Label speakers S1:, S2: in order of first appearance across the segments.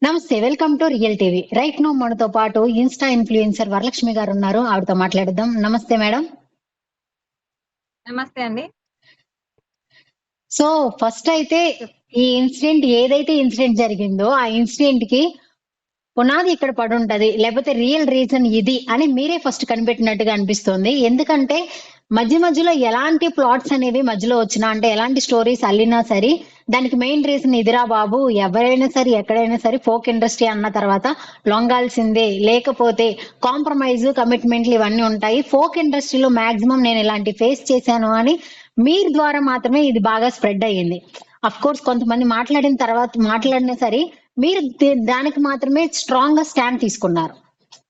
S1: నమస్తే. Welcome to real TV. Right now మనతో పాటు ఇన్‌స్టా ఇన్‌ఫ్లుయెన్సర్ వరలక్ష్మి గారున్నారు. ఆవిడతో మాట్లాడదాం. నమస్తే మేడం.
S2: నమస్తే అండి.
S1: సో, ఫస్ట్ అయితే ఈ ఏదైతే ఇన్సిడెంట్ జరిగిందో, ఆ ఇన్సిడెంట్‌కి పునాది ఇక్కడ పడుంటది. లేపోతే రియల్ రీజన్ ఇది అని మీరే ఫస్ట్ కనిపెట్టినట్టుగా అనిపిస్తోంది. ఎందుకంటే మధ్యలో ఎలాంటి ప్లాట్స్ అనేవి మధ్యలో వచ్చినా అంటే ఎలాంటి స్టోరీస్ అల్లినా సరే దానికి మెయిన్ రీజన్ ఇదిరా బాబు. ఎవరైనా సరే ఎక్కడైనా సరే ఫోక్ ఇండస్ట్రీ అన్న తర్వాత లొంగాల్సిందే. లేకపోతే కాంప్రమైజ్, కమిట్మెంట్లు ఇవన్నీ ఉంటాయి. ఫోక్ ఇండస్ట్రీలో మాక్సిమం నేను ఇలాంటి ఫేస్ చేశాను అని మీరు ద్వారా మాత్రమే ఇది బాగా స్ప్రెడ్ అయ్యింది. అఫ్‌కోర్స్ కొంతమంది మాట్లాడినా సరే మీరు దానికి మాత్రమే స్ట్రాంగ్ గా స్టాండ్ తీసుకున్నారు.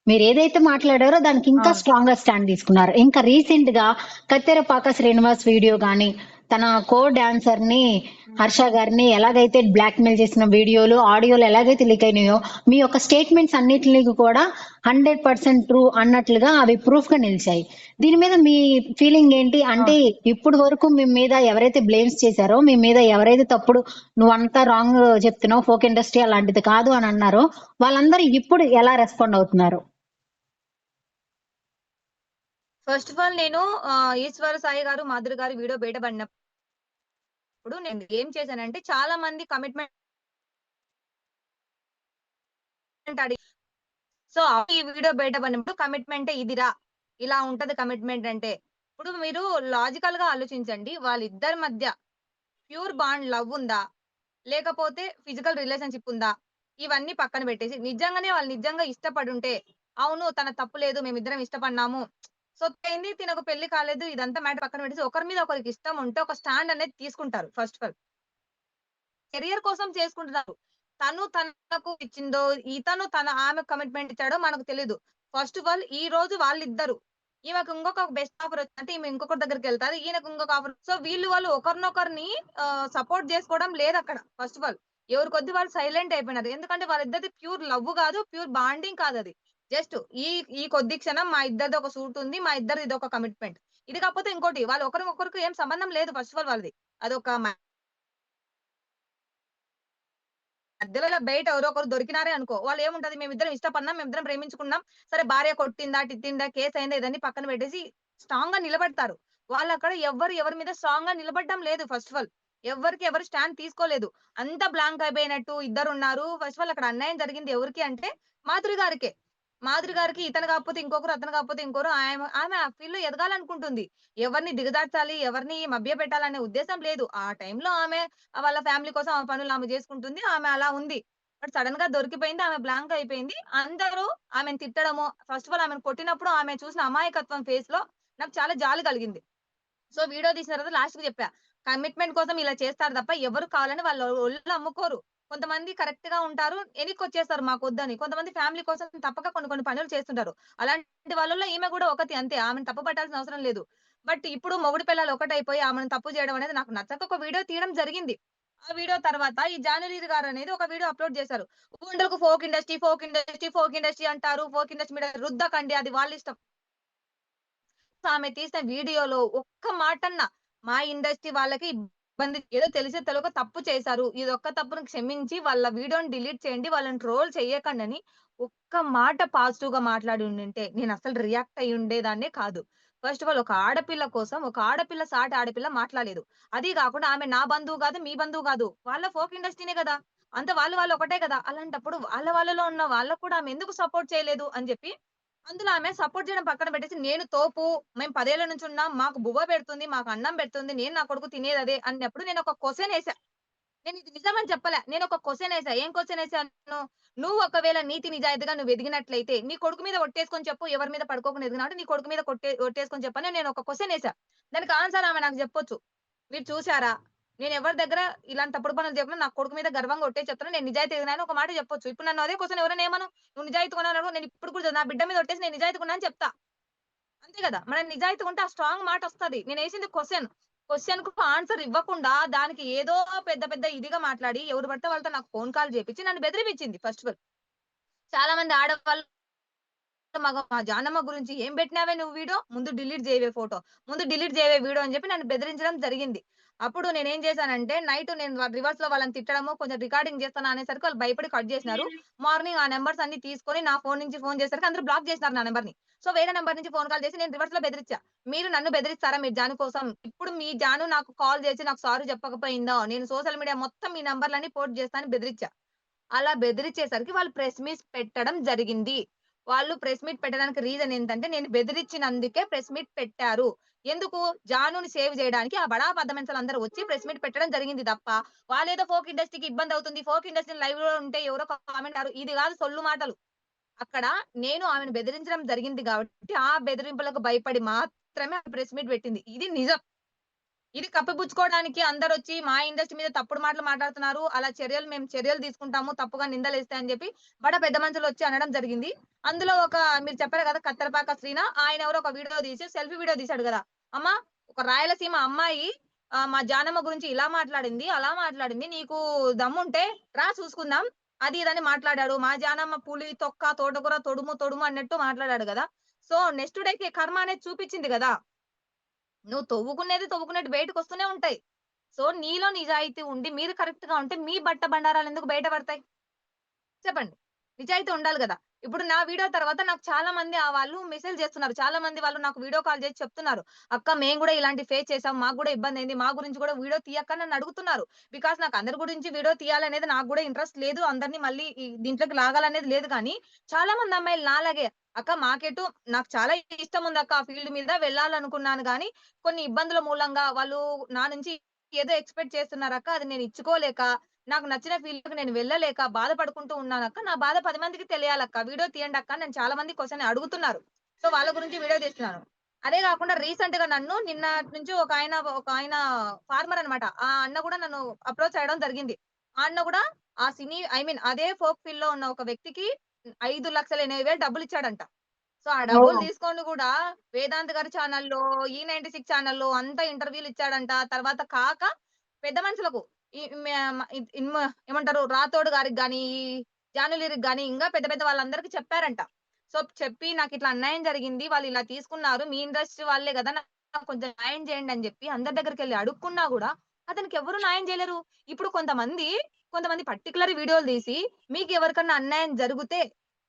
S1: మీరు ఏదైతే మాట్లాడారో దానికి ఇంకా
S2: అవును.
S1: స్ట్రాంగ్ గా స్టాండ్ తీసుకున్నారు. ఇంకా రీసెంట్ గా కత్తెరపాక శ్రీనివాస్ వీడియో గాని, తన కో డాన్సర్ ని హర్ష గారిని ఎలాగైతే బ్లాక్ మెయిల్ చేసిన వీడియోలు, ఆడియోలు ఎలాగైతే లీక్ అయినాయో మీ యొక్క స్టేట్మెంట్స్ అన్నిటిని కూడా 100% ట్రూ అన్నట్లుగా అవి ప్రూఫ్ గా నిలిచాయి. దీని మీద మీ ఫీలింగ్ ఏంటి? అంటే
S2: అవును.
S1: ఇప్పుడు వరకు మీ మీద ఎవరైతే బ్లేమ్స్ చేశారో, మీ మీద ఎవరైతే తప్పుడు నువ్వంతా రాంగ్ చెప్తున్నావు, ఫోక్ ఇండస్ట్రీ అలాంటిది కాదు అని అన్నారో వాళ్ళందరూ ఇప్పుడు ఎలా రెస్పాండ్ అవుతున్నారు?
S2: ఫస్ట్ ఆఫ్ ఆల్ నేను ఈశ్వర సాయి గారు, మాధురి గారి వీడియో బయటపడినప్పుడు నేను ఏం చేశానంటే చాలా మంది కమిట్మెంట్ అడిగి సో, ఈ వీడియో బయటపడినప్పుడు కమిట్మెంటే ఇదిరా! ఇలా ఉంటది కమిట్మెంట్ అంటే. ఇప్పుడు మీరు లాజికల్‌గా ఆలోచించండి. వాళ్ళిద్దరి మధ్య ప్యూర్ బాండ్ లవ్ ఉందా? లేకపోతే ఫిజికల్ రిలేషన్‌షిప్ ఉందా? ఇవన్నీ పక్కన పెట్టేసి నిజంగానే వాళ్ళు నిజంగా ఇష్టపడుంటే, అవును తన తప్పు లేదు. మేమిద్దరం ఇష్టపడినాము. సో, అయింది తినకు పెళ్లి కాలేదు. ఇదంతా మ్యాటర్ పక్కన పెట్టేసి ఒకరి మీద ఒకరికి ఇష్టం ఉంటే ఒక స్టాండ్ అనేది తీసుకుంటారు ఫస్ట్ ఆఫ్ ఆల్. కెరియర్ కోసం చేసుకుంటున్నారు. తను తనకు ఇచ్చిందో, ఇతను ఆమెకు కమిట్మెంట్ ఇచ్చాడో మనకు తెలీదు. ఫస్ట్ ఆఫ్ ఆల్ ఈ రోజు వాళ్ళిద్దరు ఈమెకు ఇంకొక బెస్ట్ ఆఫర్ వచ్చిందంటే ఈమె ఇంకొకరి దగ్గరికెళ్తాది. ఈయనకు ఇంకొక ఆఫర్. సో, వాళ్ళు ఒకరినొకరిని సపోర్ట్ చేసుకోవడం లేదక్కడ ఫస్ట్ ఆఫ్ ఆల్. ఎవరి కొద్ది వాళ్ళు సైలెంట్ అయిపోయినారు. ఎందుకంటే వాళ్ళిద్దరిది ప్యూర్ లవ్ కాదు, ప్యూర్ బాండింగ్ కాదది. జస్ట్ ఈ ఈ కొద్ది క్షణం మా ఇద్దరిది ఒక సూట్ ఉంది. మా ఇద్దరిది ఇదొక కమిట్మెంట్. ఇది కాకపోతే ఇంకోటి వాళ్ళు ఒకరికి ఏం సంబంధం లేదు ఫస్ట్ ఆఫ్ ఆల్ వాళ్ళది. అదొక మధ్యలో బయట ఎవరో ఒకరు దొరికినారే అనుకో. వాళ్ళేముంటది మేమిద్దరం ఇష్టపడినాం, మేమిద్దరం ప్రేమించుకున్నాం. సరే భార్య కొట్టిందా, తిట్టిందా, కేసయిందా ఇదన్నీ పక్కన పెట్టేసి స్ట్రాంగ్‌గా నిలబడతారు. వాళ్ళక్కడ ఎవరి మీద స్ట్రాంగ్‌గా నిలబడడం లేదు ఫస్ట్ ఆఫ్ ఆల్. ఎవ్వరికి ఎవరు స్టాండ్ తీసుకోలేదు. అంతా బ్లాంక్ అయిపోయినట్టు ఇద్దరున్నారు. ఫస్ట్ ఆఫ్ ఆల్ అక్కడ అన్యాయం జరిగింది ఎవరికి అంటే మాధురి గారికే. మాధురి గారికి ఇతను కాకపోతే ఇంకొకరు, అతను కాకపోతే ఇంకోరు ఆమె ఆ ఫీల్డ్‌లో ఎదగాలనుకుంటుంది. ఎవరిని దిగజార్చాలి, ఎవరిని మభ్యపెట్టాలనే ఉద్దేశ్యం లేదు. ఆ టైంలో ఆమె వాళ్ళ ఫ్యామిలీ కోసం ఆమె పనులు ఆమె చేసుకుంటుంది. ఆమె అలా ఉంది. బట్ సడెన్‌గా దొరికిపోయింది. ఆమె బ్లాంక్ అయిపోయింది. అందరూ ఆమెను తిట్టడము, ఫస్ట్ ఆఫ్ ఆల్ ఆమెను కొట్టినప్పుడు ఆమె చూసిన అమాయకత్వం ఫేస్‌లో నాకు చాలా జాలి కలిగింది. సో, వీడియో తీసిన తర్వాత లాస్ట్‌కి చెప్పా. కమిట్మెంట్ కోసం ఇలా చేస్తారు తప్ప ఎవరు కావాలని వాళ్ళ ఒళ్ళు అమ్ముకోరు. కొంతమంది కరెక్ట్‌గా ఉంటారు. ఎనిక్కొచ్చేస్తారు మాకొద్దని. కొంతమంది ఫ్యామిలీ కోసం తప్పక కొన్ని పనులు చేస్తుంటారు. అలాంటి వాళ్ళలో ఈమె కూడా ఒకతి అంతే. ఆమెను తప్పు పట్టాల్సిన అవసరం లేదు. బట్ ఇప్పుడు మొగుడు పెళ్ళాలు ఒకటైపోయి ఆమెను తప్పు చేయడం అనేది నాకు నచ్చక ఒక వీడియో తీయడం జరిగింది. ఆ వీడియో తర్వాత ఈ జానలీర్ గారనేది ఒక వీడియో అప్‌లోడ్ చేశారు. గుండెలకు ఫోక్ ఇండస్ట్రీ అంటారు. ఫోక్ ఇండస్ట్రీ మీద రుద్దకండి అది వాళ్ళిష్టం. ఆమె తీసిన వీడియోలో ఒక్క మాటన్నా మా ఇండస్ట్రీ వాళ్ళకి ఇబ్బంది ఏదో తెలిసో తెలవకో తప్పు చేశారు. ఇదొక్క తప్పును క్షమించి వాళ్ళ వీడియోని డిలీట్ చేయండి. వాళ్ళని ట్రోల్ చేయకండని ఒక్క మాట పాజిటివ్‌గా మాట్లాడి ఉండుంటే నేనసలు రియాక్ట్ అయ్యి ఉండేదాన్నే కాదు. ఫస్ట్ ఆఫ్ ఆల్ ఒక ఆడపిల్ల కోసం ఒక ఆడపిల్ల సాటి ఆడపిల్ల మాట్లాడలేదు. అది గాకుండా ఆమె నా బంధువు గాదు, మీ బంధువు గాదు. వాళ్ళ ఫోక్ ఇండస్ట్రీనే గదా! అంతా వాళ్ళు ఒకటే గదా! అలాంటప్పుడు వాళ్ళలో ఉన్న వాళ్ళకి కూడా ఆమె ఎందుకు సపోర్ట్ చేయలేదు అని జెప్పి అందులో ఆమె సపోర్ట్ చేయడం పక్కన పెట్టేసి, నేను తోపు, మేము 10 ఏళ్ల నుంచి ఉన్నాం. మాకు బువ్వ పెడుతుంది, మాకు అన్నం పెడుతుంది. నేను నా కొడుకు తినేదదే అన్నప్పుడు నేనొక క్వెషన్ ఏసా. నేనిది నిజమని చెప్పలే. నేనొక క్వెషన్ ఏసా. ఏం క్వెషన్ ఏసాను? నువ్వు ఒకవేళ నీతి నిజాయితీగా నువ్వు ఎదిగినట్లయితే, నీ కొడుకు మీద ఒట్టేసుకొని చెప్పు. ఎవరి మీద పడుకోకుండా ఎదిగినావంటే నీ కొడుకు మీద ఒట్టేసుకొని చెప్పని నేనొక క్వెషన్ ఏసా. దానికి ఆన్సర్ ఆమె నాకు జెప్పొచ్చు. మీరు చూసారా? నేనెవరి దగ్గర ఇలాంటి తప్పుడు పనులు చేయకుండా నా కొడుకు మీద గర్వంగా ఒట్టేసి చెప్తున్నా. నేను నిజాయితీగా ఎదిగినా ఒక మాట చెప్పొచ్చు. ఇప్పుడు నన్ను అదే క్వెషన్ ఎవరైనా ఏమను? నువ్వు నిజాయితీగా ఉన్నావని నేను ఇప్పుడు కూడా నా బిడ్డ మీద ఒట్టేసి నేను నిజాయితీగా ఉన్నా అని చెప్తా. అంతే గదా! మనం నిజాయితీగా ఉంటే ఆ స్ట్రాంగ్ మాటొస్తది. నేనేసింది క్వెషన్. క్వెషన్‌కు ఆన్సర్ ఇవ్వకుండా దానికి ఏదో పెద్ద ఇదిగా మాట్లాడి ఎవరు పడితే వాళ్ళతో నాకు ఫోన్ కాల్ చేపిచ్చి నన్ను బెదిరిపిచ్చింది ఫస్ట్ ఆఫ్ ఆల్. చాలా మంది ఆడవాళ్ళు మా జానమ్మ గురించి "ఏం పెట్టినావే నువ్వు వీడియో? ముందు డిలీట్ జేయవే ఫోటో. ముందు డిలీట్ జేయవే వీడియో" అని చెప్పి నన్ను బెదిరించడం జరిగింది. అప్పుడు నేనేం చేశానంటే నైట్ నేను రివర్స్ లో వాళ్ళని తిట్టడము కొంచెం రికార్డింగ్ చేస్తాను అనేసరికి వాళ్ళు భయపడి కట్ చేసినారు. మార్నింగ్ ఆ నంబర్స్ అన్ని తీసుకొని నా ఫోన్ నుంచి ఫోన్ చేసరికి అందరూ బ్లాక్ చేసినారు నా నంబర్‌ని. సో వేరే నంబర్ నుంచి ఫోన్ కాల్ చేసి నేను రివర్స్‌లో బెదిరిచ్చా. మీరు నన్ను బెదిరిస్తారా మీరు జాను కోసం? ఇప్పుడు మీ జాను నాకు కాల్ చేసి నాకు సారీ చెప్పకపోయిందో నేను సోషల్ మీడియా మొత్తం మీ నంబర్‌లన్నీ పోస్ట్ చేస్తా అని బెదిరిచ్చా. అలా బెదిరిచ్చేసరికి వాళ్ళు ప్రెస్ మీట్ పెట్టడం జరిగింది. వాళ్ళు ప్రెస్ మీట్ పెట్టడానికి రీజన్ ఏంటంటే, నేను బెదిరించినందుకే ప్రెస్ మీట్ పెట్టారు. ఎందుకు? జానుని సేవ్ జేయడానికి ఆ బడా పెద్ద మనుషులందరూ వచ్చి ప్రెస్ మీట్ పెట్టడం జరిగింది తప్ప, వాళ్ళేదో ఫోక్ ఇండస్ట్రీకి ఇబ్బందవుతుంది. ఫోక్ ఇండస్ట్రీ లైవ్‌లో ఉంటే ఎవరో కామెంట్ ఇది గాదు సొల్లు మాటలు. అక్కడ నేను ఆమెను బెదిరించడం జరిగింది గాబట్టి, ఆ బెదిరింపులకు భయపడి మాత్రమే ఆ ప్రెస్ మీట్ పెట్టింది. ఇది నిజం. ఇది కప్పిపుచ్చుకోవడానికి అందరొచ్చి మా ఇండస్ట్రీ మీద తప్పుడు మాటలు మాట్లాడుతున్నారు. అలా మేము చర్యలు తీసుకుంటాము. తప్పుగా నిందలేస్తే అని జెప్పి పెద్ద మనుషులొచ్చి అనడం జరిగింది. అందులో మీరు చెప్పారు గదా! కత్తెరపాక శ్రీనా ఆయనెవరో ఒక వీడియో తీసి సెల్ఫీ వీడియో తీశాడు గదా! అమ్మ ఒక రాయలసీమ అమ్మాయి మా జానమ్మ గురించి ఇలా మాట్లాడింది, అలా మాట్లాడింది. నీకు దమ్ముంటే రా చూసుకుందాం. అది ఇదని మాట్లాడాడు. మా జానమ్మ పులి, తొక్క, తోటకూర, తొడుము, తొడుము అన్నట్టు మాట్లాడాడు గదా! సో నెక్స్ట్ డేకి కర్మ అనేది చూపిచ్చింది గదా! నువ్వు తవ్వుకున్నట్టు బయటకొస్తూనే ఉంటాయి. సో, నీలో నిజాయితీ ఉండి మీరు కరెక్ట్‌గా ఉంటే మీ బండారాలెందుకు బయట పడతాయి? చెప్పండి. నిజాయితీ ఉండాలి గదా! ఇప్పుడు నా వీడియో తర్వాత నాకు చాలా మంది వాళ్ళు మెసేజ్ జేస్తున్నారు. చాలా మంది వాళ్ళు నాకు వీడియో కాల్ జేసి చెప్తున్నారు. "అక్క మేము గూడా ఇలాంటి ఫేస్ చేసాం. మాకు గూడా ఇబ్బందయింది. మా గురించి గూడా వీడియో తీయక్క" అని నన్ను అడుగుతున్నారు. బికాజ్ నాకు అందరి గురించి వీడియో తీయాలనేది నాకు గూడా ఇంట్రెస్ట్ లేదు. అందరిని మళ్ళీ దీంట్లోకి లాగాలనేది లేదు కానీ, చాలా మంది అమ్మాయిలు నాలాగే "అక్క మాకెటు నాకు చాలా ఇష్టముందక్క ఆ ఫీల్డ్ మీద వెళ్ళాలనుకున్నాను గానీ, కొన్ని ఇబ్బందుల మూలంగా వాళ్ళు నా నుంచి ఏదో ఎక్స్‌పెక్ట్ చేస్తున్నారక్క. అది నేను ఇచ్చుకోలేక నాకు నచ్చిన ఫీల్డ్‌కి నేను వెళ్ళలేక బాధపడుకుంటూ ఉన్నానక్క. నా బాధ 10 మందికి తెలియాలక్క. వీడియో తీయండక్క అని నన్ను చాలా మంది క్వెషన్ అడుగుతున్నారు. సో, వాళ్ళ గురించి వీడియో తీస్తున్నాను. అదే గాకుండా రీసెంట్‌గా నన్ను నిన్నటి నుంచి ఒకాయన ఫార్మర్ అన్నమాట. ఆ అన్న గూడా నన్ను అప్రోచ్ అవ్వడం జరిగింది. ఆ అన్న గూడా ఆ సినీ ఐ మీన్ అదే ఫోక్ ఫీల్డ్‌లో ఉన్న ఒక వ్యక్తికి 5,80,000 డబ్బులిచ్చాడంట. సో, ఆ డబ్బులు
S1: ఓహ్!
S2: తీసుకొని గూడా వేదాంత్ గారి ఛానెల్‌లో, ఈ96 ఛానెల్‌లో అంతా ఇంటర్వ్యూలు ఇచ్చాడంట. తర్వాత కాక పెద్ద మనుషులకు ఈ మ్యా మ ఇద్ ఇన్మ ఏమంటారు రాథోడ్ గారికి గాని, జాను లిరిక్ గాని, ఇంగా పెద్ద పెద్ద వాళ్ళందరికి చెప్పారంట. సో, చెప్పి నాకిట్లా అన్యాయం జరిగింది. వాళ్ళు ఇలా తీసుకున్నారు. మీ ఇండస్ట్రీ వాళ్ళే గదా! నాకు కొంచెం న్యాయం చేయండి అని జెప్పి అందరి దగ్గరికెళ్లి అడుక్కున్నా గూడా అతనికెవ్వరు న్యాయం జేయలేరు. ఇప్పుడు కొంతమంది పర్టిక్యులర్ వీడియోలు తీసి మీకెవరికన్నా అన్యాయం జరిగితే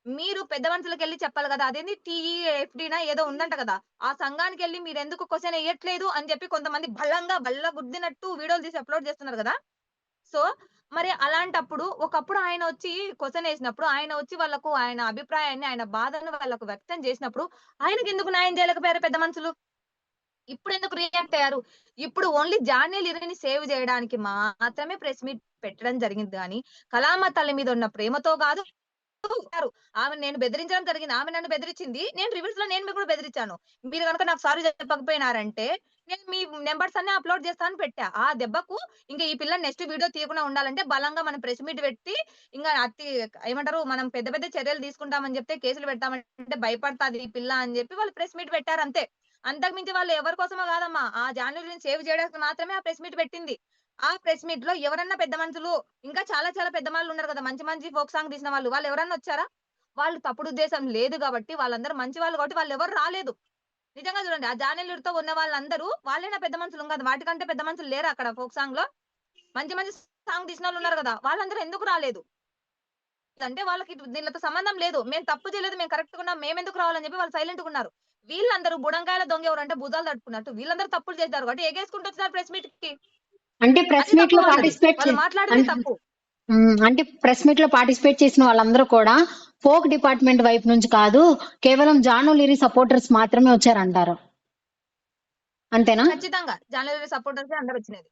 S2: మీరు పెద్ద మనుషులకెళ్లి చెప్పాలి గదా! అదేంది టీఈఎఫ్‌డీనా ఏదో ఉందంట గదా! ఆ సంఘానికెళ్లి మీరెందుకు క్వెషన్ ఎయ్యట్లేదు అని జెప్పి కొంతమంది బల్ల గుద్దినట్టు వీడియోలు తీసి అప్‌లోడ్ చేస్తున్నారు గదా! సో, మరి అలాంటప్పుడు ఒకప్పుడు ఆయనొచ్చి క్వెషన్ ఏసినప్పుడు ఆయన వచ్చి వాళ్ళకు ఆయన అభిప్రాయాన్ని, ఆయన బాధను వాళ్ళకు వ్యక్తం చేసినప్పుడు ఆయనకెందుకు న్యాయం చేయలేకపోయారు పెద్ద మనుషులు? ఇప్పుడెందుకు రియాక్ట్ అయ్యారు? ఇప్పుడు ఓన్లీ జానీ లిరిని సేవ్ జేయడానికి మాత్రమే ప్రెస్ మీట్ పెట్టడం జరిగింది గానీ, కళామ తల్లి మీద ఉన్న ప్రేమతో గాదు ఉంటారు. ఆమెను నేను బెదిరించడం జరిగింది. ఆమె నన్ను బెదిరించింది. నేను కూడా బెదిరించాను. మీరు గనుక నాకు సారీ చెప్పకపోయినారంటే, నేను మీ నంబర్స్ అన్ని అప్‌లోడ్ చేస్తా అని పెట్టా. ఆ దెబ్బకు ఇంక ఈ పిల్ల నెక్స్ట్ వీడియో తీయకుండా ఉండాలంటే బలంగా మనం ప్రెస్ మీట్ పెట్టి ఇంగ ఏమంటారు మనం పెద్ద పెద్ద చర్యలు తీసుకుంటామని చెప్తే కేసులు పెడతామంటే భయపడతాది ఈ పిల్ల అని చెప్పి వాళ్ళు ప్రెస్ మీట్ పెట్టారంతే. అంతకు మించి వాళ్ళు ఎవరి కోసమో కాదమ్మా. ఆ జాన్యురీని సేవ్ చేయడానికి మాత్రమే ఆ ప్రెస్ మీట్ పెట్టింది. ఆ ప్రెస్ మీట్‌లో ఎవరన్నా పెద్ద మనుషులు ఇంకా చాలా చాలా పెద్ద ఉన్నారు కదా! మంచి మంచి ఫోక్ సాంగ్ తీసిన వాళ్ళు. వాళ్ళెవరన్నా వచ్చారా? వాళ్ళు తప్పుడు ఉద్దేశం లేదు గాబట్టి, వాళ్ళందరూ మంచి వాళ్ళు కాబట్టి వాళ్ళెవరు రాలేదు. నిజంగా చూడండి. ఆ జానెల్లురితో ఉన్న వాళ్ళందరూ వాళ్ళేనా పెద్ద మనుషులు ఇంకా వాటికంటే పెద్ద మనుషులు లేరా అక్కడ ఫోక్ సాంగ్‌లో? మంచి మంచి సాంగ్ తీసినోళ్ళున్నారు గదా! వాళ్ళందరూ ఎందుకు రాలేదు? అంటే వాళ్ళకి దీనిలతో సంబంధం లేదు. మేము తప్పు చేయలేదు. మేము కరెక్ట్‌గున్నాం. మేమెందుకు రావాలని చెప్పి వాళ్ళు సైలెంట్‌గున్నారు. వీళ్ళందరూ బుడంకాయల దొంగ ఎవరంటే భుజాలు తడుపుకున్నట్టు వీళ్ళందరూ తప్పులు చేశారు కాబట్టి ఎగేసుకుంటూ వచ్చినారు ప్రెస్ మీట్‌కి.
S1: అంటే ప్రెస్
S2: అది
S1: మీట్‌లో
S2: తప్పుగా ఉన్నది.
S1: పార్టిసిపేట్ చే
S2: వాళ్ళు మాట్లాడింది
S1: అంటే
S2: తప్పు.
S1: అంటే ప్రెస్ మీట్‌లో పార్టిసిపేట్ చేసిన వాళ్ళందరూ కూడా ఫోక్ డిపార్ట్‌మెంట్ వైపు నుంచి కాదు, కేవలం జాను లిరి సపోర్టర్స్ మాత్రమే వచ్చారంటారు. అంతేనా?
S2: ఖచ్చితంగా. జాన్యురీ సపోర్టర్సే అందరొచ్చినది.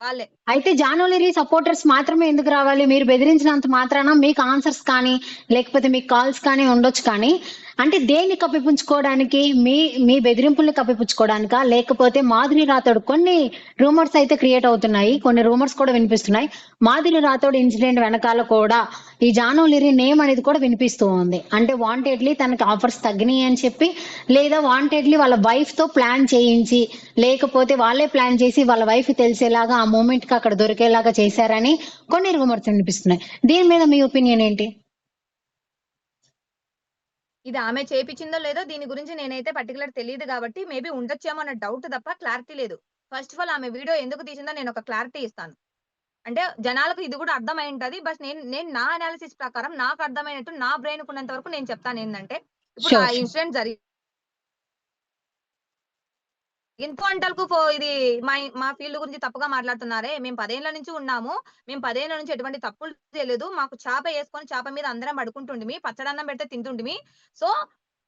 S2: వాళ్ళే.
S1: అయితే జానోలిరి సపోర్టర్స్ మాత్రమే ఎందుకు రావాలి? మీరు బెదిరించినంత మాత్రాన మీకు ఆన్సర్స్ కానీ, లేకపోతే మీకు కాల్స్ కానీ ఉండొచ్చు కానీ, అంటే దేన్ని కప్పిపుచ్చుకోవడానికి? మీ మీ బెదిరింపుల్ని కప్పిపుచ్చుకోవడానికా? లేకపోతే మాధురి రాథోడ్ కొన్ని రూమర్స్ అయితే క్రియేట్ అవుతున్నాయి. కొన్ని రూమర్స్ కూడా వినిపిస్తున్నాయి. మాధురి రాథోడ్ ఇన్సిడెంట్ వెనకాల కూడా ఈ జానోలిరి నేమ్ అనేది కూడా వినిపిస్తూ ఉంది. అంటే వాంటెడ్‌లీ తనకి ఆఫర్స్ తగ్గినాయి అని చెప్పి, లేదా వాంటెడ్‌లీ వాళ్ళ వైఫ్‌తో ప్లాన్ చేయించి, లేకపోతే వాళ్ళే ప్లాన్ చేసి వాళ్ళ వైఫ్‌కి తెలిసేలాగా ఆ మూమెంట్‌కి అక్కడ దొరికేలాగా చేశారని కొన్ని రూమర్స్ వినిపిస్తున్నాయి. దీని మీద మీ ఒపీనియన్ ఏంటి?
S2: ఇది ఆమె చేపిచ్చిందో లేదో దీని గురించి నేనైతే పర్టిక్యులర్ తెలీదు గాబట్టి, మేబీ ఉండొచ్చేమో అన్న డౌట్ తప్ప క్లారిటీ లేదు. ఫస్ట్ ఆఫ్ ఆల్ ఆమె వీడియో ఎందుకు తీసిందో నేను ఒక క్లారిటీ ఇస్తాను. అంటే జనాలకు ఇది కూడా అర్థమై ఉంటది. బట్ నేను నేను నా అనాలిసిస్ ప్రకారం నాకు అర్థమైనట్టు నా బ్రెయిన్‌కి ఉన్నంత వరకు నేను చెప్తానేందంటే, ఇప్పుడు ఆ
S1: షూర్. షూర్.
S2: ఇన్సిడెంట్ ఎంతో అంటలకు ఇది మా ఫీల్డ్ గురించి తప్పుగా మాట్లాడుతున్నారే. మేము 10 ఏళ్ల నుంచి ఉన్నాము. మేము 10 ఏళ్ల నుంచి ఎటువంటి తప్పులు చేయలేదు. మాకు చాప యేసుకొని చాప మీద అందరం పడుకుంటుంటిమి. పచ్చడన్నం పెడితే తింటుంటిమి. సో,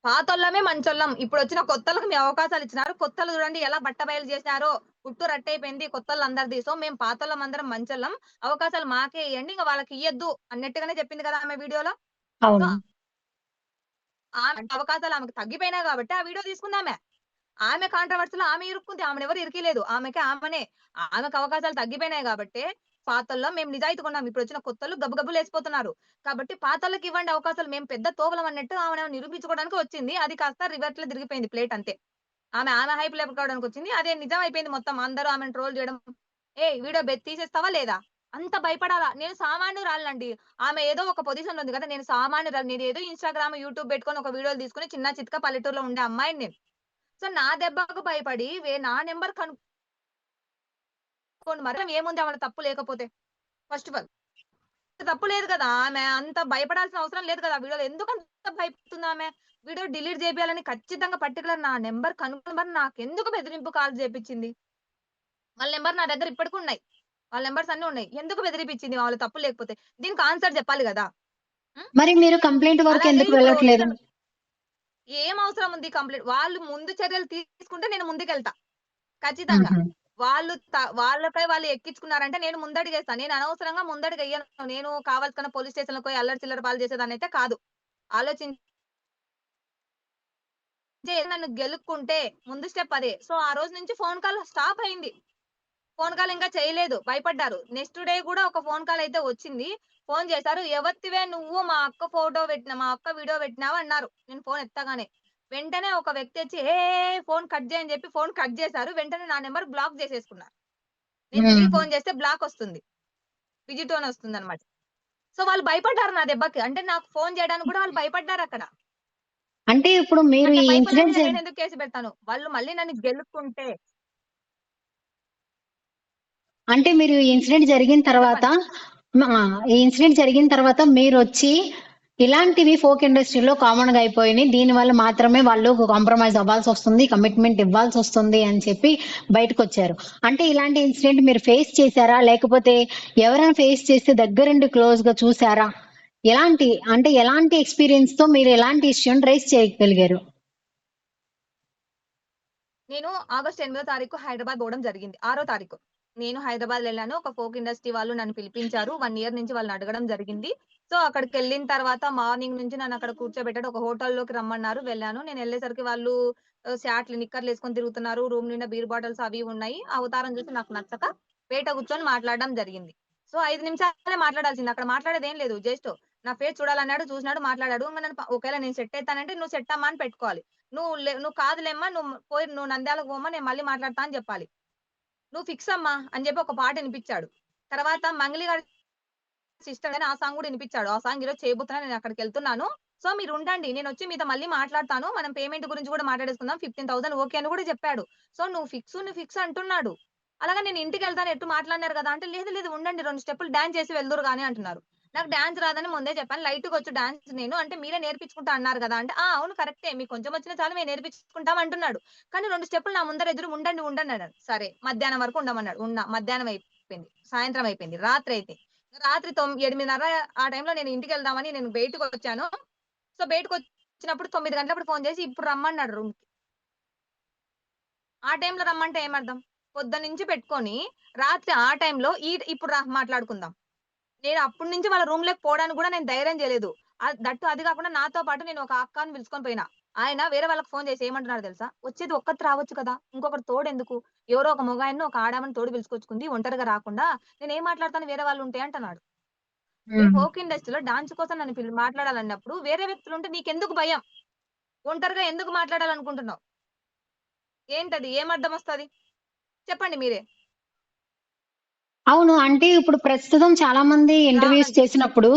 S2: పాతోళ్ళమే మంచోళ్ళం. ఇప్పుడొచ్చిన కొత్తోళ్ళకి మీ అవకాశాలు ఇచ్చినారు. కొత్తోళ్ళు చూడండి ఎలా బట్టబయలు చేసినారో. గుట్టు రట్టయిపోయింది కొత్తోళ్ళందరిది. సో, మేము పాతోళ్ళం అందరం మంచోళ్ళం. అవకాశాలు మాకే ఇయ్యండి. ఇంక వాళ్ళకి ఇయ్యొద్దు అన్నట్టుగానే చెప్పింది కదా ఆమె వీడియోలో. సో,
S1: అవును.
S2: ఆమె అవకాశాలు ఆమెకు తగ్గిపోయినాయి కాబట్టి ఆ వీడియో తీసుకుందామె. ఆమె కాంట్రోవర్సీ‌లో ఆమె ఇరుక్కుంది. ఆమెనెవరు ఇరికియలేదు. ఆమెకి ఆమెనే. ఆమెకు అవకాశాలు తగ్గిపోయినాయి గాబట్టే, పాతోళ్ళం మేము నిజాయితీగున్నాం. ఇప్పుడొచ్చిన కొత్తోళ్ళు గబ్బు గబ్బు లేసిపోతున్నారు. కాబట్టి పాతోళ్ళకివ్వండి అవకాశాలు. మేము పెద్ద తోవలం అన్నట్టు ఆమెను నిరూపించుకోవడానికి వచ్చింది. అది కాస్త రివర్స్‌లో తిరిగిపోయింది ప్లేట్ అంతే. ఆమె హైప్ లేపుకోవడానికొచ్చింది. అదే నిజం అయిపోయింది మొత్తం. అందరూ ఆమెను ట్రోల్ చేయడం. "ఏయ్! వీడియో తీసేస్తావా లేదా?" అంత భయపడాలా? నేను సామాన్యురాలినండి. ఆమె ఏదో ఒక పొజిషన్‌లో ఉంది కదా! నేను సామాన్యురాలిని. నేనేదో ఇన్‌స్టాగ్రామ్, యూట్యూబ్ పెట్టుకొని ఒక వీడియోలు తీసుకొని చిన్న చితక పల్లెటూరులో ఉండే అమ్మాయిని నేను. సో, నా దెబ్బకు భయపడి నా నంబర్ కనుక్కోండి మరి ఏముంది ఆమెలో తప్పు లేకపోతే? First of all. తప్పు లేదు కదా! ఆమె అంత భయపడాల్సిన అవసరం లేదు కదా! వీడియోలో ఎందుకంత భయపడుతుందామె? వీడియో డిలీట్ చేపియాలని ఖచ్చితంగా పర్టిక్యులర్ నా నంబర్ కనుక్కొని మరి నాకెందుకు బెదిరింపు కాల్ చేపిచ్చింది? వాళ్ళ నంబర్ నా దగ్గర ఇప్పటికున్నాయి. వాళ్ళ నంబర్స్ అన్నీ ఉన్నాయి. ఎందుకు బెదిరిపిచ్చింది వాళ్ళ తప్పు లేకపోతే? దీనికి ఆన్సర్ చెప్పాలి గదా! హ్మ్.
S1: మరి మీరు కంప్లెయింట్ వరకు
S2: అలాగే
S1: ఎందుకు
S2: ఇప్పుడు
S1: వెళ్ళట్లేదు?
S2: ఏం అవసరం ఉంది కంప్లెయింట్ వాళ్ళు ముందు చర్యలు తీసుకుంటే నేను ముందుకెళ్తా. ఖచ్చితంగా.
S1: హుహు.
S2: వాళ్ళపై వాళ్ళు ఎక్కించుకున్నారంటే నేను ముందడుగేస్తా. నేను అనవసరంగా ముందడుగెయ్యను. నేను కావాల్సిన పోలీస్ స్టేషన్‌లకి పోయి అల్లరి చిల్లర పాలు చేసేదాన్నయితే కాదు. ఆలోచించే నన్ను గెలుక్కుంటే ముందు స్టెప్ అదే. సో, ఆ రోజు నుంచి ఫోను కాల్ స్టాప్ అయింది. ఫోను కాల్ ఇంకా చేయలేదు. భయపడ్డారు. నెక్స్ట్ డే గూడా ఒక ఫోను కాల్ అయితే వచ్చింది. ఫోను చేశారు. "ఎవత్తివే నువ్వు మా అక్క ఫోటో పెట్టిన మా అక్క వీడియో పెట్టినావా?" అన్నారు. నేను ఫోను ఎత్తగానే. వెంటనే ఒక వ్యక్తి వచ్చి ఫోను కట్ జెయి" అని చెప్పి ఫోను కట్ జేశారు. వెంటనే నా నంబర్ బ్లాక్ జేసేసుకున్నారు. నేను తిరిగి
S1: హ్మ్.
S2: ఫోను చేస్తే బ్లాకొస్తుంది. బిజీ టోన్ వస్తుందన్నమాట. సో, వాళ్ళు భయపడ్డారు నా దెబ్బకి. అంటే నాకు ఫోను చేయడానికి గూడా వాళ్ళు భయపడ్డారక్కడ.
S1: అంటే ఇప్పుడు మీరు
S2: అంటే
S1: ఈ
S2: భయపడని మీద
S1: ఇన్సిడెంట్స్
S2: నేనెందుకు కేసు పెడతాను? వాళ్ళు మళ్ళీ నన్ను గెలుక్కుంటే
S1: అంటే మీరు ఈ ఇన్సిడెంట్ జరిగిన తర్వాత
S2: చెప్పండి.
S1: ఈ ఇన్సిడెంట్ జరిగిన తర్వాత మీరొచ్చి ఇలాంటివి ఫోక్ ఇండస్ట్రీలో కామన్‌గా అయిపోయినియి. దీనివల్ల మాత్రమే వాళ్ళు కాంప్రమైజ్ అవ్వాల్సొస్తుంది. కమిట్మెంట్ ఇవ్వాల్సొస్తుంది అని చెప్పి బయటకొచ్చారు. అంటే ఇలాంటి ఇన్సిడెంట్ మీరు ఫేస్ చేసారా? లేకపోతే ఎవరైనా ఫేస్ చేస్తే దగ్గరుండి క్లోజ్‌గా చూసారా? ఎలాంటి ఎక్స్‌పీరియన్స్‌తో మీరు ఎలాంటి ఇష్యూని రైజ్ చేయగలిగారు?
S2: నేను ఆగస్ట్ 8దో తారీఖు హైదరాబాద్ పోవడం జరిగింది. 6 తారీఖు. నేను హైదరాబాద్‌లెళ్ళాను. ఒక ఫోక్ ఇండస్ట్రీ వాళ్ళు నన్ను పిలిపించారు. 1 ఇయర్ నుంచి వాళ్ళని అడగడం జరిగింది. సో, అక్కడికెళ్ళిన తర్వాత మార్నింగ్ నుంచి నన్నక్కడ కూర్చోబెట్టాడు. ఒక హోటల్‌లోకి రమ్మన్నారు. వెళ్ళాను. నేనెళ్ళేసరికి వాళ్ళు షార్ట్‌లు, నిక్కర్లేసుకొని తిరుగుతున్నారు. రూమ్ నిండా బీర్ బాటిల్స్ అవి ఇవి ఉన్నాయి. ఆ అవతారం చూసి నాకు నచ్చక బయట కూర్చొని మాట్లాడడం జరిగింది. సో, 5 నిమిషాలే మాట్లాడాల్సింది. అక్కడ మాట్లాడేదేం లేదు. జస్ట్ నా ఫేస్ చూడాలన్నాడు, చూసినాడు, మాట్లాడాడు. ఇంక నన్ను ఒకవేళ నేను సెట్ అయితానంటే నువ్వు సెట్ అమ్మా అని పెట్టుకోవాలి. నువ్వు కాదులేమ్మా నువ్వు నంద్యాలకు పోమ్మా నేను మళ్ళీ మాట్లాడతా అని జెప్పాలి. నువ్వు ఫిక్స్ అమ్మా అని జెప్పి ఒక పాట ఇనిపిచ్చాడు. తర్వాత మంగ్లీ గారి సిస్టర్ అని ఆ సాంగ్ గూడా ఇనిపిచ్చాడు. ఆ సాంగ్ ఈరోజు చేయబోతున్నా నేనక్కడికెళ్తున్నాను. సో మీరుండండి. నేనొచ్చి మీతో మళ్ళీ మాట్లాడతాను. మనం పేమెంట్ గురించి గూడా మాట్లాడేసుకుందాం. 15,000 ఓకే అని గూడా జెప్పాడు. సో నువ్వు ఫిక్స్ అంటున్నాడు. అలాగా నేను ఇంటికెళ్తాను ఎటు మాట్లాడినారు గదా! అంటే లేదు లేదు ఉండండి 2 స్టెప్పులు డాన్స్ చేసి వెళ్దురు గాని అంటున్నారు. నాకు డాన్స్ రాదని ముందే చెప్పాను. లైట్‌గొచ్చు డాన్స్ నేను. అంటే మీరే నేర్పించుకుంటా అన్నారు గదా! అంటే, "ఆ! అవును కరెక్టే. మీకు కొంచెం వచ్చినా చాలు మేము నేర్పించుకుంటాం" అంటున్నాడు. కానీ 2 స్టెప్పులు నా ముందర ఎదురు ఉండండి అన్నాడు. సరే మధ్యాహ్నం వరకు ఉండమన్నాడు. ఉన్నా. మధ్యాహ్నం అయిపోయింది. సాయంత్రం అయిపోయింది. రాత్రయితే. రాత్రి 8:30 ఆ టైంలో నేను ఇంటికెళ్దామని నేను బయటకొచ్చాను. సో, బయటకొచ్చినప్పుడు 9 గంటలప్పుడు ఫోను చేసి ఇప్పుడు రమ్మన్నాడు రూమ్‌కి. ఆ టైంలో రమ్మంటే ఏమర్థం? పొద్దున్నుంచి పెట్టుకొని రాత్రి ఆ టైంలో ఇప్పుడు రా మాట్లాడుకుందాం. నేను అప్పటి నుంచి వాళ్ళ రూమ్‌లోకి పోవడానికి గూడా నేను ధైర్యం చేయలేదు. అది గాకుండా నాతో పాటు నేను ఒక అక్కని పిలుచుకొని పోయినా. ఆయన వేరే వాళ్ళకి ఫోను చేసి ఏమంటున్నాడో తెలుసా? "వచ్చేది ఒక్కతి రావచ్చు కదా! ఇంకొకరు తోడెందుకు? ఎవరో ఒక మగాయన్నో, ఒక ఆడామని తోడు పిలుచుకొచ్చుకుంది. ఒంటరిగా రాకుండా నేనేం మాట్లాడతాను వేరే వాళ్ళుంటే" అంటున్నాడు. నేను
S1: హ్మ్.
S2: ఫోక్ ఇండస్ట్రీలో డాన్స్ కోసం నన్ను మాట్లాడాలన్నప్పుడు వేరే వ్యక్తులుంటే నీకెందుకు భయం? ఒంటరిగా ఎందుకు మాట్లాడాలనుకుంటున్నావు? ఏంటది? ఏం అర్థమొస్తది? చెప్పండి మీరే.
S1: అవును. అంటే ఇప్పుడు ప్రస్తుతం చాలా మంది ఇంటర్‌వ్యూస్
S2: రావాలి.
S1: చేసినప్పుడు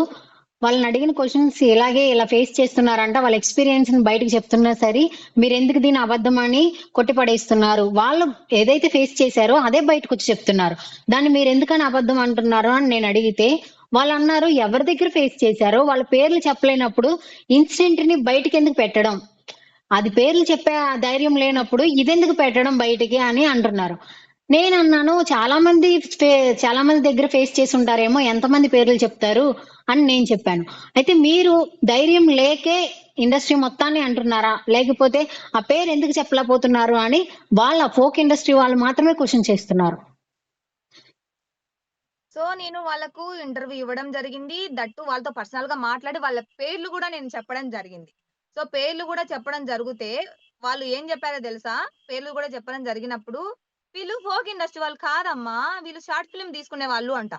S1: వాళ్ళని అడిగిన క్వశ్చన్స్ ఇలాగే ఇలా ఫేస్ చేస్తున్నారంట. వాళ్ళ ఎక్స్‌పీరియన్స్ ని బయటకి చెప్తున్నా సరే, మీరెందుకు దీన్ని అబద్ధం అని కొట్టిపడేస్తున్నారు. వాళ్ళు ఏదైతే ఫేస్ చేశారో అదే బయటకొచ్చి చెప్తున్నారు. దాన్ని మీరెందుకని అబద్ధం అంటున్నారు అని నేను అడిగితే, వాళ్ళన్నారు ఎవరి దగ్గర ఫేస్ చేశారో వాళ్ళ పేర్లు చెప్పలేనప్పుడు ఇన్సిడెంట్‌ని బయటికెందుకు పెట్టడం? అది పేర్లు చెప్పే ధైర్యం
S2: హ్మ్.
S1: లేనప్పుడు ఇదెందుకు పెట్టడం బయటికి అని అంటున్నారు. నేనన్నాను చాలా మంది దగ్గర ఫేస్ చేసుంటారేమో ఎంతమంది పేర్లు చెప్తారు అని నేను చెప్పాను. అయితే మీరు ధైర్యం లేకే ఇండస్ట్రీ మొత్తాన్ని అంటున్నారా? లేకపోతే ఆ పేరు ఎందుకు చెప్పలేకపోతున్నారు అని వాళ్ళ ఫోక్ ఇండస్ట్రీ వాళ్ళు మాత్రమే క్వెషన్ చేస్తున్నారు.
S2: సో, నేను వాళ్ళకు ఇంటర్వ్యూ ఇవ్వడం జరిగింది. దట్ టూ వాళ్ళతో పర్సనల్‌గా మాట్లాడి వాళ్ళ పేర్లు గూడా నేను చెప్పడం జరిగింది. సో, పేర్లు గూడా చెప్పడం జరుగుతే, వాళ్ళు ఏం జెప్పారో దెలుసా? పేర్లు గూడా చెప్పడం జరిగినప్పుడు, "వీళ్ళు ఫోక్ ఇండస్ట్రీ వాళ్ళు కాదమ్మా! వీళ్ళు షార్ట్ ఫిల్మ్ తీసుకునే వాళ్ళు" అంట.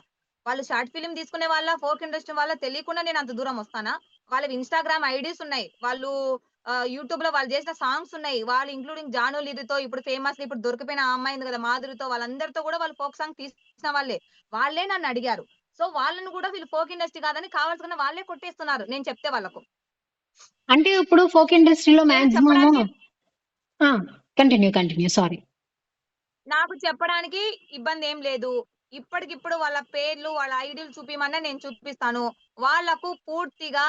S2: వాళ్ళు షార్ట్ ఫిల్మ్ తీసుకునే వాళ్ళా? ఫోక్ ఇండస్ట్రీ వాళ్ళా? తెలియకుండా నేను అంత దూరం వస్తానా? వాళ్ళవి ఇన్‌స్టాగ్రామ్ ఐడీస్ ఉన్నాయి. వాళ్ళు యూట్యూబ్‌లో వాళ్ళు జేసిన సాంగ్స్ ఉన్నాయి. వాళ్ళు ఇంక్లూడింగ్ 'జాను లిరితో' ఇప్పుడు ఫేమస్ ఇప్పుడు దొరికిపోయిన ఆ అమ్మాయి ఉంది గదా! మాధురితో వాళ్ళందరితో గూడా వాళ్ళు ఫోక్ సాంగ్ తీసిన వాళ్ళే. వాళ్ళే నన్నడిగారు. సో, వాళ్ళని గూడా వీళ్ళు ఫోక్ ఇండస్ట్రీ కాదని కావాల్సుకున్న వాళ్ళే కొట్టేస్తున్నారు నేను చెప్తే వాళ్ళకు.
S1: అంటే ఇప్పుడు ఫోక్ ఇండస్ట్రీలో
S2: నేను
S1: మాక్సిమము
S2: చెప్పడానికి
S1: ఆ! కంటిన్యూ. సారీ.
S2: నాకు చెప్పడానికి ఇబ్బందేం లేదు. ఇప్పటికిప్పుడు వాళ్ళ పేర్లు, వాళ్ళ ఐడీలు చూపియమన్నా నేను చూపిస్తాను. వాళ్ళకు పూర్తిగా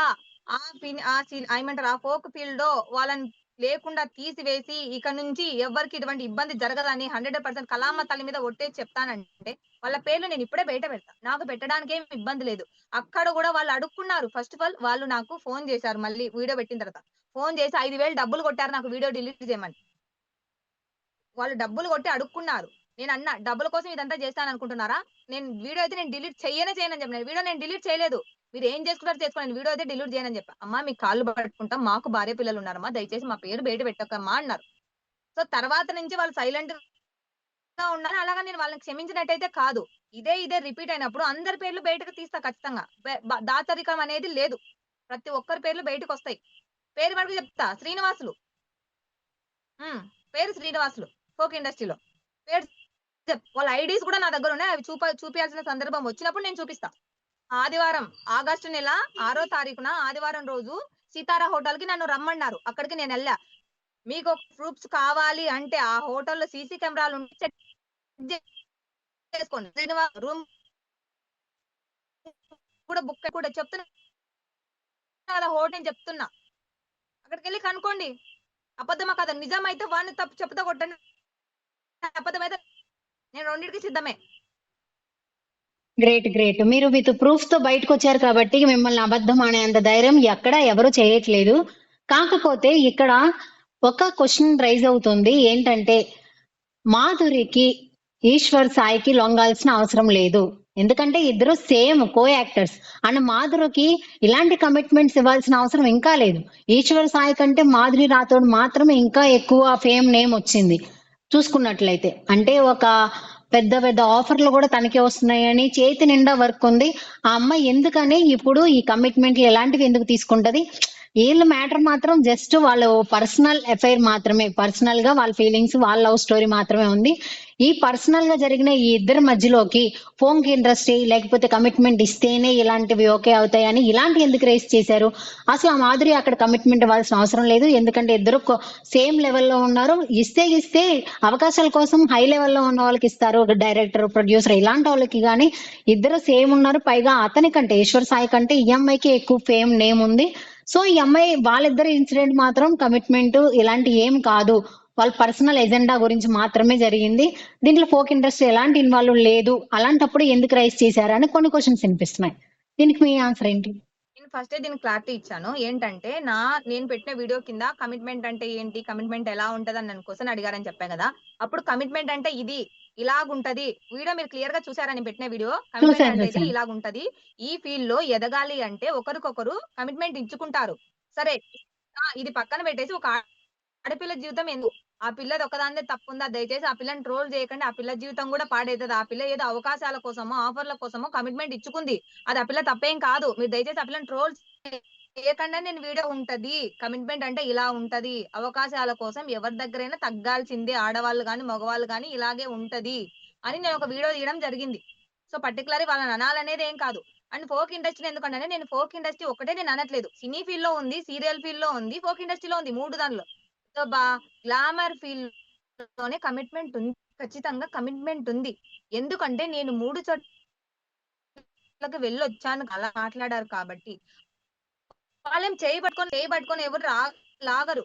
S2: ఆ ఫిన్ ఆ సిల్ ఏమంటారు ఆ ఫోక్ ఫీల్డ్‌లో వాళ్ళని లేకుండా తీసివేసి, ఇక నుంచి ఎవ్వరికీ ఇటువంటి ఇబ్బంది జరగదని 100% కళామ తల్లి మీద ఒట్టేసి చెప్తానంటే, వాళ్ళ పేర్లు నేను ఇప్పుడే బయట పెడతా. నాకు పెట్టడానికేం ఇబ్బంది లేదు. అక్కడ గూడా వాళ్ళు అడుక్కున్నారు. ఫస్ట్ ఆఫ్ ఆల్ వాళ్ళు నాకు ఫోను జేశారు మళ్ళీ వీడియో పెట్టిన తర్వాత. ఫోను జేసి 5,000 డబ్బులు కొట్టారు నాకు వీడియో డిలీట్ జేయమని. వాళ్ళు డబ్బులు కొట్టి అడుక్కున్నారు. నేనన్నా, "డబ్బుల కోసం ఇదంతా చేశాననుకుంటున్నారా? నేను వీడియో అయితే నేను డిలీట్ చెయ్యనని చెప్పిన. వీడియో నేను డిలీట్ చేయలేదు. మీరేం చేసుకుంటారో చేసుకోండి. వీడియో అయితే డిలీట్ చేయనని చెప్పా." "అమ్మా! మీ కాళ్ళు పట్టుకుంటాం. మాకు భార్య పిల్లలున్నారమ్మా. దయచేసి మా పేరు బయట పెట్టకమ్మా" అన్నారు. సో, తర్వాత నుంచి వాళ్ళు సైలెంట్‌గా ఉన్నారు. అలాగా నేను వాళ్ళని క్షమించినట్టయితే కాదు. ఇదే రిపీట్ అయినప్పుడు అందరి పేర్లు బయటకు తీస్తా ఖచ్చితంగా. దాతరికం అనేది లేదు. ప్రతి ఒక్కరి పేర్లు బయటకొస్తాయి. పేరు మటుకు చెప్తా. శ్రీనివాసులు. హ్మ్. పేరు శ్రీనివాసులు. ఫోక్ ఇండస్ట్రీలో. పేరు వాళ్ళ ఐడీస్ కూడా నా దగ్గరున్నాయి. అవి చూపియాల్సిన సందర్భం వచ్చినప్పుడు నేను చూపిస్తా. ఆదివారం ఆగస్టు నెల 6 తారీఖున ఆదివారం రోజు సితారా హోటల్‌కి నన్ను రమ్మన్నారు. అక్కడికి నేనెళ్ళా. మీకు ప్రూఫ్స్ కావాలి అంటే ఆ హోటల్‌లో సీసీ కెమెరాలుంటే చెక్ చేసుకోండి. రూమ్ కూడా బుక్ కూడా చెప్తున్నా కదా! నేను చెప్తున్నా. అక్కడికెళ్లి కనుక్కోండి. అబద్ధమా కాదా? నిజమైతే వాడిని తప్పు చెప్పుతో కొట్టండి. అబద్ధమైతే నేను రెండిటికి సిద్ధమే.
S1: గ్రేట్. మీరు విత్ ప్రూఫ్‌తో బయటకొచ్చారు కాబట్టి మిమ్మల్ని అబద్ధం అనేంత ధైర్యం ఎక్కడ ఎవరు చేయట్లేదు. కాకపోతే ఇక్కడ ఒక క్వెషన్ రైజ్ అవుతుంది. ఏంటంటే మాధురికి, ఈశ్వర్ సాయికి లొంగాల్సిన అవసరం లేదు. ఎందుకంటే ఇద్దరు సేమ్ కో యాక్టర్స్. అండ్ మాధురికి ఇలాంటి కమిట్మెంట్స్ ఇవ్వాల్సిన అవసరం ఇంకా లేదు. ఈశ్వర్ సాయి కంటే మాధురి రాథోడ్ మాత్రమే ఇంకా ఎక్కువ ఫేమ్ నేమ్ వచ్చింది. చూసుకున్నట్లయితే. అంటే ఒక పెద్ద పెద్ద ఆఫర్‌లు గూడా తనకే వస్తున్నాయని చేతి నిండా వర్క్ ఉంది. ఆ అమ్మాయి ఎందుకని ఇప్పుడు ఈ కమిట్మెంట్‌లు ఇలాంటివి ఎందుకు తీసుకుంటది? ఈళ్ళ మ్యాటర్ మాత్రం జస్ట్ వాళ్ళు పర్సనల్ అఫైర్ మాత్రమే. పర్సనల్‌గా వాళ్ళ ఫీలింగ్స్, వాళ్ళ లవ్ స్టోరీ మాత్రమే ఉంది. ఈ పర్సనల్‌గా జరిగిన ఈ ఇద్దరి మధ్యలోకి ఫోంక్ ఇండస్ట్రీ లేకపోతే కమిట్మెంట్ ఇస్తేనే ఇలాంటివి ఓకే అవుతాయని ఇలాంటివి ఎందుకు రైజ్ చేశారు? అసలు ఆ మాధురి అక్కడ కమిట్మెంట్ ఇవ్వాల్సిన అవసరం లేదు. ఎందుకంటే ఇద్దరు సేమ్ లెవెల్‌లో ఉన్నారు. ఇస్తే అవకాశాల కోసం హై లెవెల్‌లో ఉన్న వాళ్ళకి ఇస్తారు. ఒక డైరెక్టర్, ప్రొడ్యూసర్ ఇలాంటి వాళ్ళకి గాని ఇద్దరు సేమ్ ఉన్నారు. పైగా అతని కంటే ఈశ్వర్ సాయి కంటే ఈ అమ్మాయికి ఎక్కువ ఫేమ్ నేమ్ ఉంది. సో, ఈ అమ్మాయి వాళ్ళిద్దరి ఇన్సిడెంట్ మాత్రం కమిట్మెంట్ ఇలాంటియి ఏం కాదు. వాళ్ళ పర్సనల్ ఎజెండా గురించి మాత్రమే జరిగింది. దీంట్లో ఫోక్ ఇండస్ట్రీ ఎలాంటి ఇన్వాల్వ్ లేదు. అలాంటప్పుడు ఎందుకు రైజ్ చేశారని కొన్ని క్వెషన్స్ వినిపిస్తున్నాయి. దీనికి మీ ఆన్సర్ ఏంటి?
S2: నేను ఫస్టే దీనికి క్లారిటీ ఇచ్చాను. ఏంటంటే, నేను పెట్టిన వీడియో కింద కమిట్మెంట్ అంటే ఏంటి? కమిట్మెంట్ ఎలా ఉంటదని నన్ను క్వెషన్ అడిగారని చెప్పా గదా! అప్పుడు కమిట్మెంట్ అంటే ఇది. ఇలాగుంటది. వీడియో మీరు క్లియర్‌గా చూసారా నేను పెట్టిన వీడియో? కమిట్మెంట్ అంటే ఇది
S1: చూసాను.
S2: ఇలాగుంటది. ఈ ఫీల్డ్‌లో ఎదగాలి అంటే ఒకరికొకరు కమిట్మెంట్ ఇచ్చుకుంటారు. సరే. ఇది పక్కన పెట్టేసి ఒక ఆడపిల్ల జీవితం ఆ పిల్లది ఒక్కదానిదే తప్పుందా? దయచేసి ఆ పిల్లని ట్రోల్ చేయకండి. ఆ పిల్ల జీవితం గూడా పాడైతది. ఆ పిల్ల ఏదో అవకాశాల కోసమో, ఆఫర్‌ల కోసమో కమిట్మెంట్ ఇచ్చుకుంది. అది ఆ పిల్ల తప్పేం కాదు. మీరు దయచేసి ఆ పిల్లని ట్రోల్ చేయకండి అని నేను వీడియో ఉంటది. కమిట్మెంట్ అంటే ఇలా ఉంటది. అవకాశాల కోసం ఎవరి దగ్గరైనా తగ్గాల్సిందే. ఆడవాళ్ళు గాని, మగవాళ్ళు గాని ఇలాగే ఉంటది. అని నేను ఒక వీడియో తీయడం జరిగింది. సో, పర్టిక్యులర్‌గా వాళ్ళని అనాలనేది ఏం కాదు. అండ్ ఫోక్ ఇండస్ట్రీ ఎందుకంటే నేను ఫోక్ ఇండస్ట్రీ ఒకటే నేను అనట్లేదు. సినీ ఫీల్డ్‌లో ఉంది, సీరియల్ ఫీల్డ్‌లో ఉంది, ఫోక్ ఇండస్ట్రీలో ఉంది 3 దానిలో. సో, గ్లామర్ ఫీల్డ్‌లోనే కమిట్మెంట్ ఉంది. ఖచ్చితంగా కమిట్మెంట్ ఉంది. ఎందుకంటే నేను 3 చోట్లకి వెళ్ళొచ్చాను అలా మాట్లాడారు కాబట్టి. వాళ్ళేం చేయి పట్టుకొని ఎవరు లాగరు.